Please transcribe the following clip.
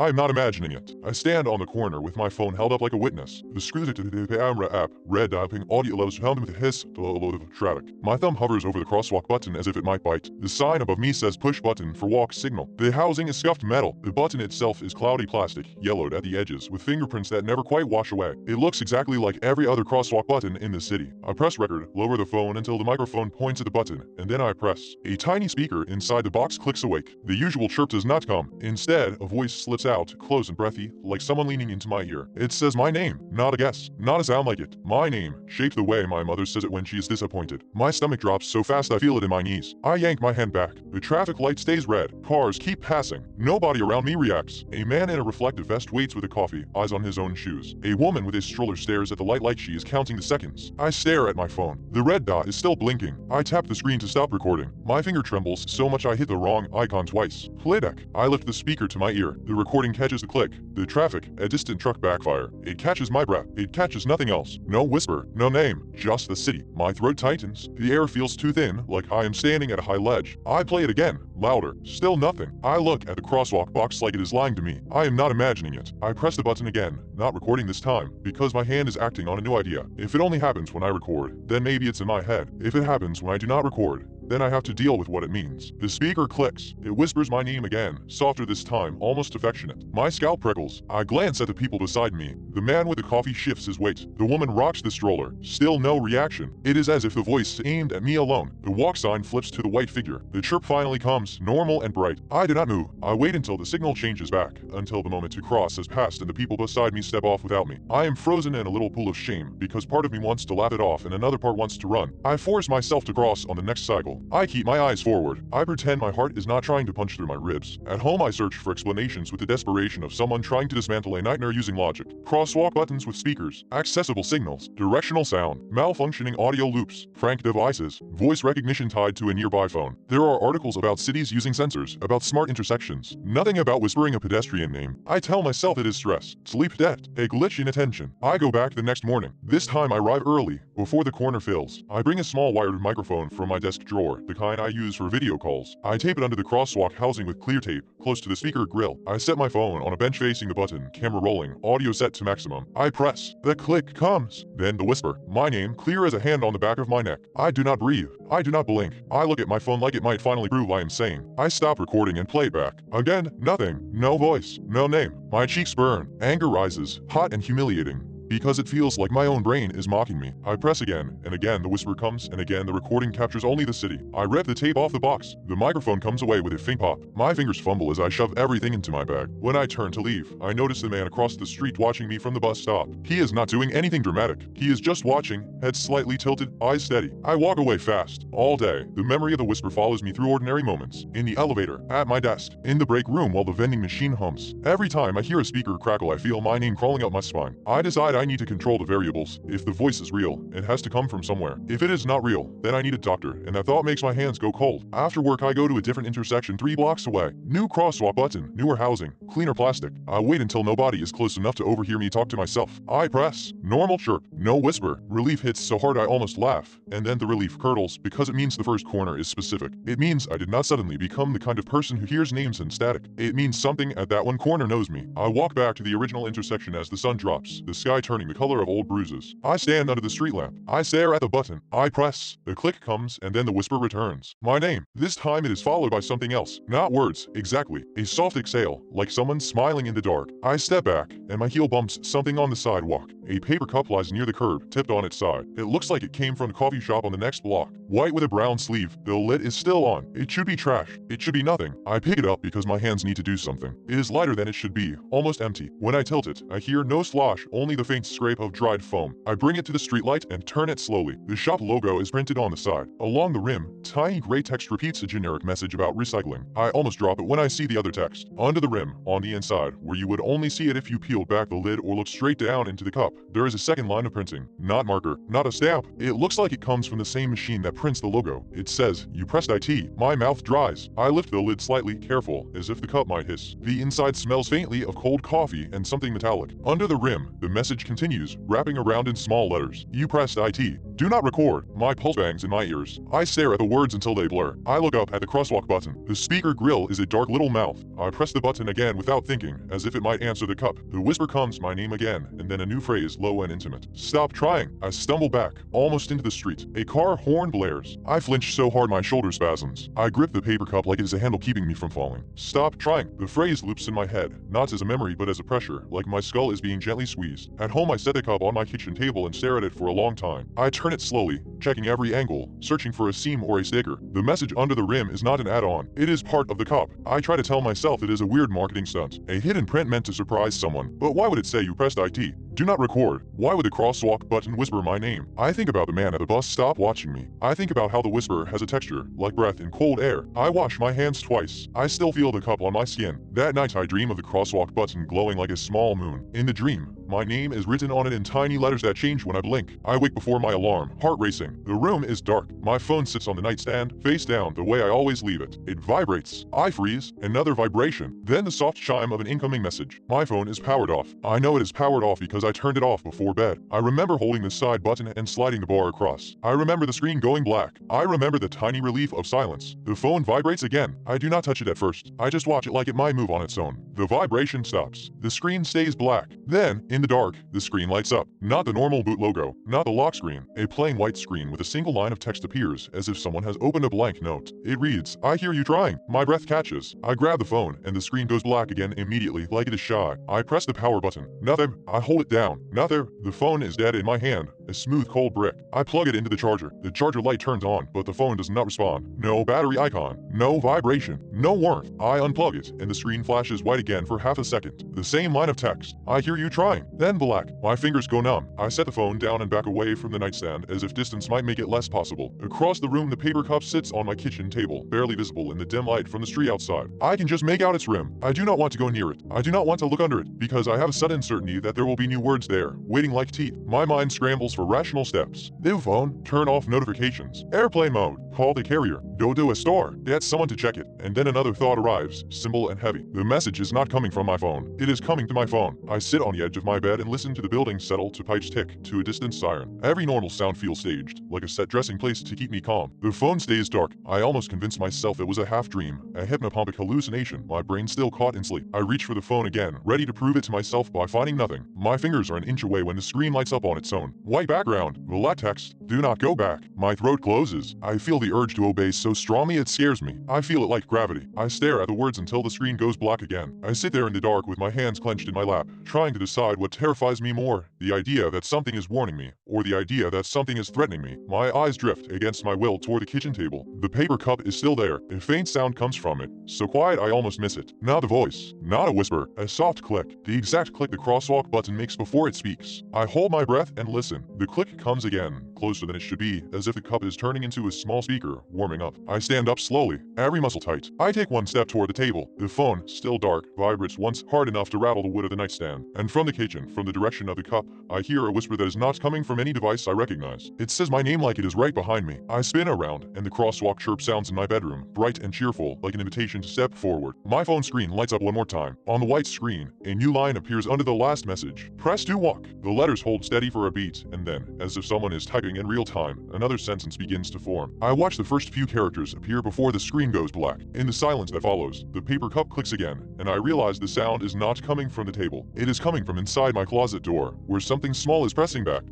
I am not imagining it. I stand on the corner with my phone held up like a witness. The screws to the camera app, red diving, audio levels pounding with a hiss, to a load of traffic. My thumb hovers over the crosswalk button as if it might bite. The sign above me says push button for walk signal. The housing is scuffed metal. The button itself is cloudy plastic, yellowed at the edges, with fingerprints that never quite wash away. It looks exactly like every other crosswalk button in the city. I press record, lower the phone until the microphone points at the button, and then I press. A tiny speaker inside the box clicks awake. The usual chirp does not come. Instead, a voice slips out, close and breathy, like someone leaning into my ear. It says my name, not a guess, not a sound like it. My name, shaped the way my mother says it when she is disappointed. My stomach drops so fast I feel it in my knees. I yank my hand back. The traffic light stays red. Cars keep passing. Nobody around me reacts. A man in a reflective vest waits with a coffee, eyes on his own shoes. A woman with a stroller stares at the light like she is counting the seconds. I stare at my phone. The red dot is still blinking. I tap the screen to stop recording. My finger trembles so much I hit the wrong icon twice. Playback. I lift the speaker to my ear. The recording catches the click. The traffic, a distant truck backfire. It catches my breath. It catches nothing else. No whisper, no name, just the city. My throat tightens. The air feels too thin, like I am standing at a high ledge. I play it again, louder. Still nothing. I look at the crosswalk box like it is lying to me. I am not imagining it. I press the button again, not recording this time, because my hand is acting on a new idea. If it only happens when I record, then maybe it's in my head. If it happens when I do not record, then I have to deal with what it means. The speaker clicks. It whispers my name again, softer this time, almost affectionate. My scalp prickles. I glance at the people beside me. The man with the coffee shifts his weight. The woman rocks the stroller. Still no reaction. It is as if the voice aimed at me alone. The walk sign flips to the white figure. The chirp finally comes, normal and bright. I do not move. I wait until the signal changes back, until the moment to cross has passed and the people beside me step off without me. I am frozen in a little pool of shame, because part of me wants to laugh it off and another part wants to run. I force myself to cross on the next cycle. I keep my eyes forward. I pretend my heart is not trying to punch through my ribs. At home I search for explanations with the desperation of someone trying to dismantle a nightmare using logic. Crosswalk buttons with speakers, accessible signals, directional sound, malfunctioning audio loops, frank devices, voice recognition tied to a nearby phone. There are articles about cities using sensors, about smart intersections. Nothing about whispering a pedestrian name. I tell myself it is stress, sleep debt, a glitch in attention. I go back the next morning. This time I arrive early, before the corner fills. I bring a small wired microphone from my desk drawer, the kind I use for video calls. I tape it under the crosswalk housing with clear tape, close to the speaker grill. I set my phone on a bench facing the button, camera rolling, audio set to maximum. I press. The click comes. Then the whisper. My name, clear as a hand on the back of my neck. I do not breathe. I do not blink. I look at my phone like it might finally prove I am sane. I stop recording and play it back. Again, nothing. No voice. No name. My cheeks burn. Anger rises, hot and humiliating, because it feels like my own brain is mocking me. I press again, and again the whisper comes, and again the recording captures only the city. I rip the tape off the box. The microphone comes away with a faint pop. My fingers fumble as I shove everything into my bag. When I turn to leave, I notice the man across the street watching me from the bus stop. He is not doing anything dramatic. He is just watching, head slightly tilted, eyes steady. I walk away fast. All day, the memory of the whisper follows me through ordinary moments. In the elevator, at my desk, in the break room while the vending machine hums. Every time I hear a speaker crackle, I feel my name crawling up my spine. I decide I need to control the variables. If the voice is real, it has to come from somewhere. If it is not real, then I need a doctor, and that thought makes my hands go cold. After work, I go to a different intersection 3 blocks away. New crosswalk button, newer housing, cleaner plastic. I wait until nobody is close enough to overhear me talk to myself. I press. Normal chirp. No whisper. Relief hits so hard I almost laugh, and then the relief curdles because it means the first corner is specific. It means I did not suddenly become the kind of person who hears names in static. It means something at that one corner knows me. I walk back to the original intersection as the sun drops, the sky turning the color of old bruises. I stand under the street lamp. I stare at the button. I press. The click comes, and then the whisper returns. My name. This time it is followed by something else. Not words, exactly. A soft exhale, like someone smiling in the dark. I step back, and my heel bumps something on the sidewalk. A paper cup lies near the curb, tipped on its side. It looks like it came from the coffee shop on the next block. White with a brown sleeve. The lid is still on. It should be trash. It should be nothing. I pick it up because my hands need to do something. It is lighter than it should be, almost empty. When I tilt it, I hear no slosh, only the faint scrape of dried foam. I bring it to the streetlight and turn it slowly. The shop logo is printed on the side. Along the rim, tiny gray text repeats a generic message about recycling. I almost drop it when I see the other text. Under the rim, on the inside, where you would only see it if you peeled back the lid or looked straight down into the cup, there is a second line of printing. Not marker, not a stamp. It looks like it comes from the same machine that prints the logo. It says, "You pressed IT." My mouth dries. I lift the lid slightly, careful, as if the cup might hiss. The inside smells faintly of cold coffee and something metallic. Under the rim, the message continues, wrapping around in small letters. "You pressed IT. Do not record. My pulse bangs in my ears. I stare at the words until they blur. I look up at the crosswalk button. The speaker grill is a dark little mouth. I press the button again without thinking, as if it might answer the cup. The whisper comes, my name again, and then a new phrase, low and intimate. Stop trying. I stumble back, almost into the street. A car horn blares. I flinch so hard my shoulder spasms. I grip the paper cup like it is a handle keeping me from falling. Stop trying. The phrase loops in my head, not as a memory but as a pressure, like my skull is being gently squeezed. At home I set the cup on my kitchen table and stare at it for a long time. I turn it slowly, checking every angle, searching for a seam or a sticker. The message under the rim is not an add-on. It is part of the cup. I try to tell myself it is a weird marketing stunt, a hidden print meant to surprise someone. But why would it say you pressed IT? Do not record. Why would the crosswalk button whisper my name? I think about the man at the bus stop watching me. I think about how the whisper has a texture, like breath in cold air. I wash my hands twice. I still feel the cup on my skin. That night I dream of the crosswalk button glowing like a small moon. In the dream, my name is written on it in tiny letters that change when I blink. I wake before my alarm, heart racing. The room is dark. My phone sits on the nightstand, face down, the way I always leave it. It vibrates. I freeze. Another vibration. Then the soft chime of an incoming message. My phone is powered off. I know it is powered off because I turned it off before bed. I remember holding the side button and sliding the bar across. I remember the screen going black. I remember the tiny relief of silence. The phone vibrates again. I do not touch it at first. I just watch it like it might move on its own. The vibration stops. The screen stays black. Then, in the dark, the screen lights up. Not the normal boot logo, not the lock screen. A plain white screen with a single line of text appears, as if someone has opened a blank note. It reads, I hear you trying. My breath catches. I grab the phone, and the screen goes black again immediately, like it is shy. I press the power button. Nothing. I hold it down. Nothing. The phone is dead in my hand, a smooth cold brick. I plug it into the charger. The charger light turns on, but the phone does not respond. No battery icon. No vibration. No warmth. I unplug it, and the screen flashes white again for half a second. The same line of text. I hear you trying. Then black. My fingers go numb. I set the phone down and back away from the nightstand, as if distance might make it less possible. Across the room, the paper cup sits on my kitchen table, barely visible in the dim light from the street outside. I can just make out its rim. I do not want to go near it. I do not want to look under it, because I have a sudden certainty that there will be new words there, waiting like teeth. My mind scrambles for rational steps. New phone, turn off notifications. Airplane mode, call the carrier. Go to a store, get someone to check it. And then another thought arrives, simple and heavy. The message is not coming from my phone. It is coming to my phone. I sit on the edge of my bed and listen to the building settle, to pipes tick, to a distant siren. Every normal sound feels staged, like a set dressing place to keep me calm. The phone stays dark. I almost convince myself it was a half dream, a hypnopompic hallucination, my brain still caught in sleep. I reach for the phone again, ready to prove it to myself by finding nothing. My fingers are an inch away when the screen lights up on its own. White background, black text, do not go back. My throat closes. I feel the urge to obey so strongly it scares me. I feel it like gravity. I stare at the words until the screen goes black again. I sit there in the dark with my hands clenched in my lap, trying to decide what terrifies me more, the idea that something is warning me, or the idea that something is threatening me. My eyes drift against my will toward the kitchen table. The paper cup is still there. A faint sound comes from it, so quiet I almost miss it. Not a voice, not a whisper, a soft click, the exact click the crosswalk button makes before it speaks. I hold my breath and listen. The click comes again, closer than it should be, as if the cup is turning into a small speaker, warming up. I stand up slowly, every muscle tight. I take one step toward the table. The phone, still dark, vibrates once, hard enough to rattle the wood of the nightstand. And from the kitchen, from the direction of the cup, I hear a whisper that is not coming from any device I recognize. It says my name like it is right behind me. I spin around, and the crosswalk chirp sounds in my bedroom, bright and cheerful, like an invitation to step forward. My phone screen lights up one more time. On the white screen, a new line appears under the last message. Press to walk. The letters hold steady for a beat, and then, as if someone is typing in real time, another sentence begins to form. I watch the first few characters appear before the screen goes black. In the silence that follows, the paper cup clicks again, and I realize the sound is not coming from the table. It is coming from inside my closet door, where something small is pressing back.